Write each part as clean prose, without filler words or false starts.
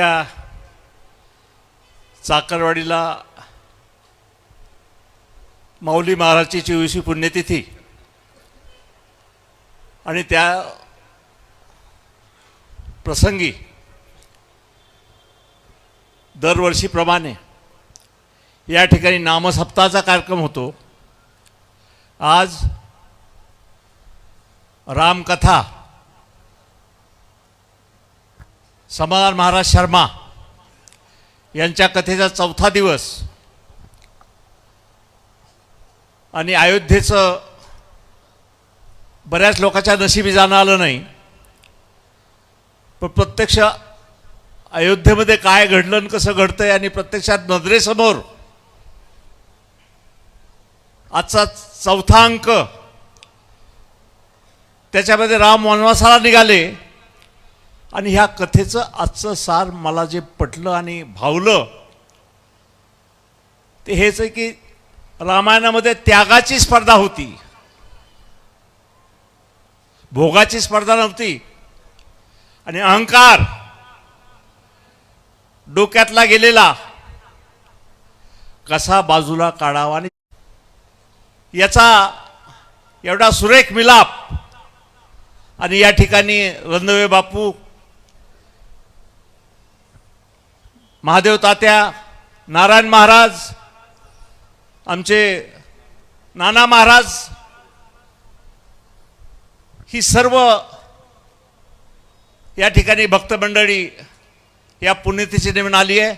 त्या चाकरवाडीला माऊली महाराजची 24वी पुण्यतिथी आणि त्या प्रसंगी दरवर्षीप्रमाणे या ठिकाणी नामसप्ताहाचा कार्यक्रम होतो। आज रामकथा समाधान महाराज शर्मा यांच्या कथेचा चौथा दिवस आणि अयोध्येचं बऱ्याच लोकांच्या नशिबी जाणं आलं नाही, पण प्रत्यक्ष अयोध्येमध्ये काय घडलं आणि कसं घडतंय आणि प्रत्यक्षात नजरेसमोर आजचा चौथा अंक त्याच्यामध्ये राम वनवासाला निघाले आणि ह्या कथेचं आजचं सार मला जे पटलं आणि भावलं ते हेच आहे की रामायणामध्ये त्यागाची स्पर्धा होती, भोगाची स्पर्धा नव्हती आणि अहंकार डोक्यातला गेलेला कसा बाजूला काढावा आणि याचा एवढा सुरेख मिलाप। आणि या ठिकाणी रणदिवे बापू, महादेव तात्या, नारायण महाराज, आमचे नाना महाराज, ही सर्व या ठिकाणी भक्त मंडळी या पुण्यतिथीच्या निमित्ताने आली आहे।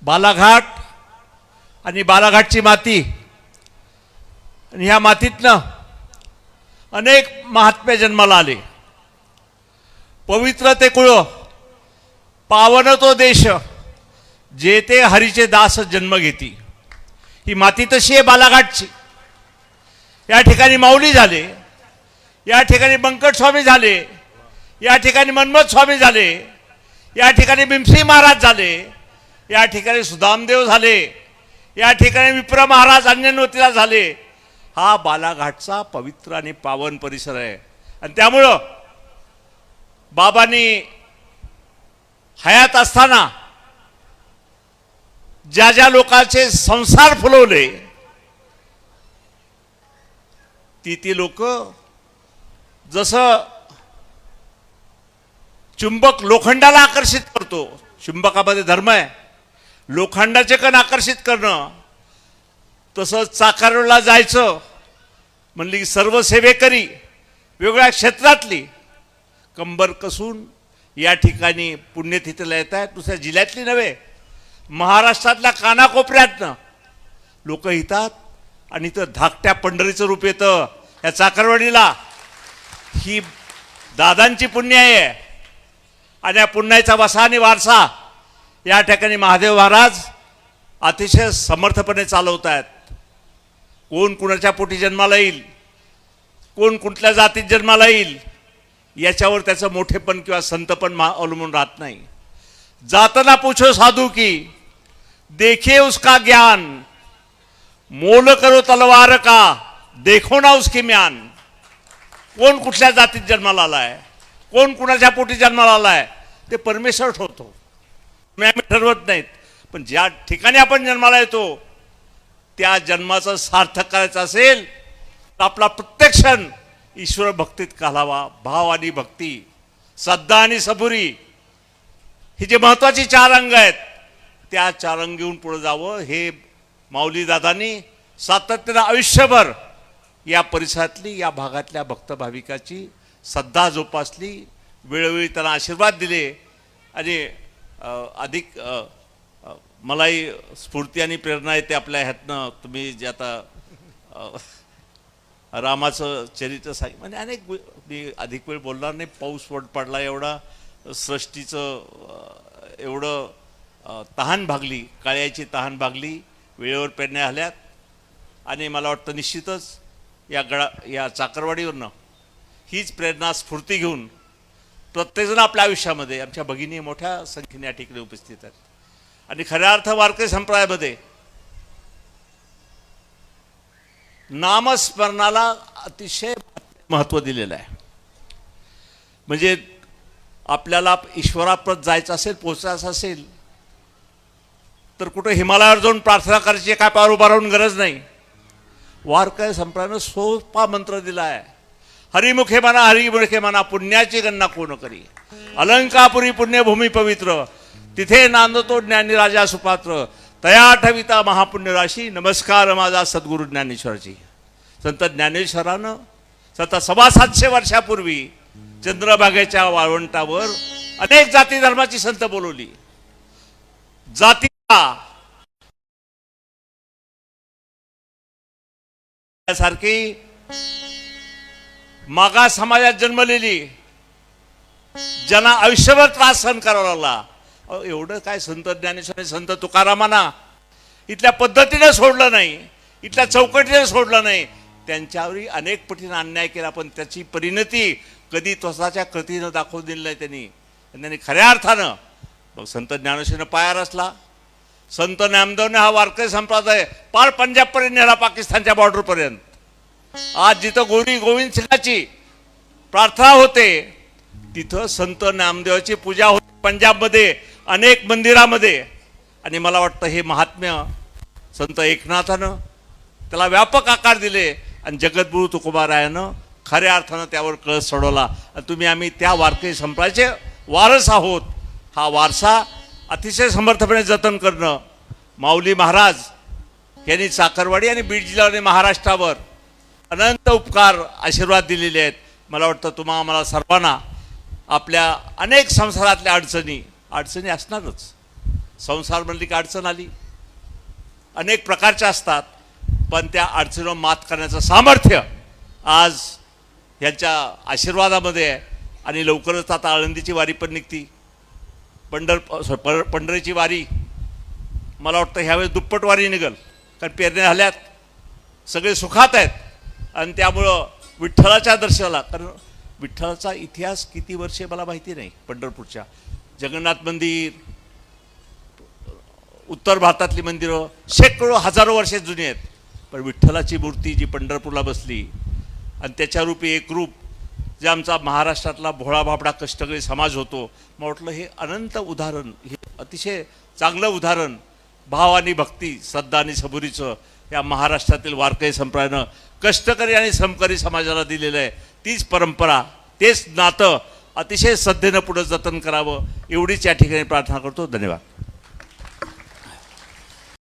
बालाघाट आणि बालाघाटची माती आणि ह्या मातीतनं अनेक महात्मे जन्माला आले। पवित्र ते कुळ, पावन तो देश, जेते हरीचे दास जन्म घेती। ही माती तशी आहे बालाघाटची। या ठिकाणी माऊली झाले, या ठिकाणी बंकट स्वामी झाले, या ठिकाणी मनमथ स्वामी झाले, या ठिकाणी भीमसिंह महाराज झाले, या ठिकाणी सुदामदेव झाले, या ठिकाणी विप्र महाराज अन्यनवतीला झाले। हा बालाघाटचा पवित्र आणि पावन परिसर आहे आणि त्यामुळं बाबांनी हयात असताना ज्या ज्या लोकांचे संसार फुलवले ती लोक जसं चुंबक लोखंडाला आकर्षित करतो, चुंबकामध्ये धर्म आहे, लोखंडाचे कण आकर्षित करणं, तसं चाकरवाडीला जायचं म्हणली की सर्व सेवेकरी वेगवेगळ्या क्षेत्रातली कंबर कसून या ठिकाणी पुण्यतिथीला येत आहेत। दुसऱ्या जिल्ह्यातली नव्हे, महाराष्ट्रातल्या कानाकोपऱ्यातनं लोक येतात आणि इथं धाकट्या पंढरीचं रूप येतं या चाकरवाडीला। ही दादांची पुण्य आहे आणि या पुण्याचा वसा आणि वारसा या ठिकाणी महादेव महाराज अतिशय समर्थपणे चालवत आहेत। कोण कुणाच्या पोटी जन्माला येईल, कोण कुठल्या जातीत जन्माला येईल याच्यावर त्याचं मोठेपण किंवा संतपण अवलंबून राहत नाही। जातना पूछो साधू की, देखिए उसका ज्ञान, मोल करो तलवार का, देखो ना उसकी म्यान। कोण कुठल्या जातीत जन्माला आलाय, कोण कुणाच्या पोटी जन्माला आलाय ते परमेश्वर ठरवतो, आम्ही ठरवत नाहीत। पण ज्या ठिकाणी आपण जन्माला येतो त्या जन्माचं सार्थक करायचं असेल तर आपला प्रत्येक क्षण ईश्वर भक्तीत घालावा। भाव आणि भक्ती, श्रद्धा आणि सबुरी, ही जे महत्वाची चार अंग आहेत त्या चार अंग घेऊन पुढे जावं। हे माऊली दादांनी सातत्यानं आयुष्यभर या परिसरातली, या भागातल्या भक्त भाविकाची श्रद्धा जोपासली, वेळोवेळी त्यांना आशीर्वाद दिले आणि अधिक मलाही स्फूर्ती आणि प्रेरणा येते आपल्या ह्यातनं। तुम्ही जे आता रामाचं चरित्र सांग म्हणजे अनेक मी अधिक वेळ बोलणार नाही, पाऊस पडला एवढा, सृष्टीचं एवढं तहान भागली, काळ्याची तहान भागली, वेळेवर पेरण्या आल्यात आणि मला वाटतं निश्चितच या चाकरवाडीवरनं हीच प्रेरणा स्फूर्ती घेऊन प्रत्येकजण आपल्या आयुष्यामध्ये, आमच्या भगिनी मोठ्या संख्येने या ठिकाणी उपस्थित आहेत आणि खऱ्या अर्थ वारकरी संप्रदायामध्ये नामस्मरणाला अतिशय महत्त्व दिलेलं आहे। म्हणजे आपल्याला ईश्वराप्रत जायचं असेल, पोचायचं असेल, तर कुठं हिमालयावर जाऊन प्रार्थना करायची, काय पार उभा राहून गरज नाही. वारकरी संप्रदायानं सोपा मंत्र दिला आहे. हरिमुखे म्हणा, हरिमुखे म्हणा, पुण्याची गणना कोण करी. अलंकापुरी पुण्यभूमी पवित्र, तिथे नांदतो ज्ञानी राजा सुपात्र. तया ठविता महापुण्य राशी, नमस्कार माझा सद्गुरु ज्ञानेश्वराची. संत ज्ञानेश्वरानं संत 700 वर्षापूर्वी चंद्रभागेच्या वाळवंटावर अनेक जाती धर्माची संत बोलवली. जातीला सारखी मागास समाजात जन्मलेली, ज्यांना आयुष्यभर त्रास सहन करावा लागला. एवढं काय संत ज्ञानेश्वर संत तुकारामांना इथल्या पद्धतीने सोडलं नाही, इथल्या चौकटीने सोडलं नाही. त्यांच्यावरही अनेक पटीने अन्याय केला, पण त्याची परिणती कधी स्वतःच्या कृतीनं दाखवून दिली नाही त्यांनी खऱ्या अर्थानं. मग संत ज्ञानेश्वरनं पाया रचला. संत नामदेवने हा वारकरी संप्रदाय पार पंजाबपर्यंत नेला, पाकिस्तानच्या बॉर्डरपर्यंत. आज जिथं गोविंद सिंगाची प्रार्थना होते, तिथं संत नामदेवाची पूजा होते पंजाबमध्ये अनेक मंदिरामध्ये. आणि मला वाटतं हे महात्म्य संत एकनाथानं त्याला व्यापक आकार दिले आणि जगद्गुरु तुकोबारायानं खऱ्या अर्थानं त्यावर कळस सोडवला. आणि तुम्ही आम्ही त्या वारकरी संप्रदायाचे वारस आहोत. हा वारसा अतिशय समर्थपणे जतन करणं. माऊली महाराज यांनी चाकरवाडी आणि बीड जिल्ह्याने महाराष्ट्रावर अनंत उपकार आशीर्वाद दिलेले आहेत. मला वाटतं आम्हाला सर्वांना आपल्या अनेक संसारातल्या अडचणी असणारच. संसार म्हणली की अडचण आली, अनेक प्रकारच्या असतात, पण त्या अडचणीवर मात करण्याचं सामर्थ्य आज यांच्या आशीर्वादामध्ये आहे. आणि लवकरच आता आळंदीची वारी पण निघती, पंढरीची वारी. मला वाटतं ह्यावेळेस दुप्पट वारी निघल, कारण पेरण्या झाल्यात, सगळे सुखात आहेत. आणि त्यामुळं विठ्ठलाच्या दर्शनाला, कारण विठ्ठलाचा इतिहास किती वर्षे मला माहिती नाही. पंढरपूरच्या जगन्नाथ मंदिर, उत्तर भारतातली मंदिरं शेकडो हजारो वर्षे जुनी आहेत. पण विठ्ठलाची मूर्ती जी पंढरपूरला बसली आणि त्याच्या रूपी एक रूप जे आमचा महाराष्ट्रातला भोळा भाबडा कष्टकरी समाज होतो, मला वाटलं हे अनंत उदाहरण, हे अतिशय चांगलं उदाहरण भाव आणि भक्ती, श्रद्धा आणि सबुरीचं या महाराष्ट्रातील वारकरी संप्रदायानं कष्टकरी आणि श्रमकरी समाजाला दिलेलं आहे. तीच परंपरा, तेच नातं अतिशय श्रद्धेनं पुढं जतन करावं, एवढीच या ठिकाणी प्रार्थना करतो. धन्यवाद.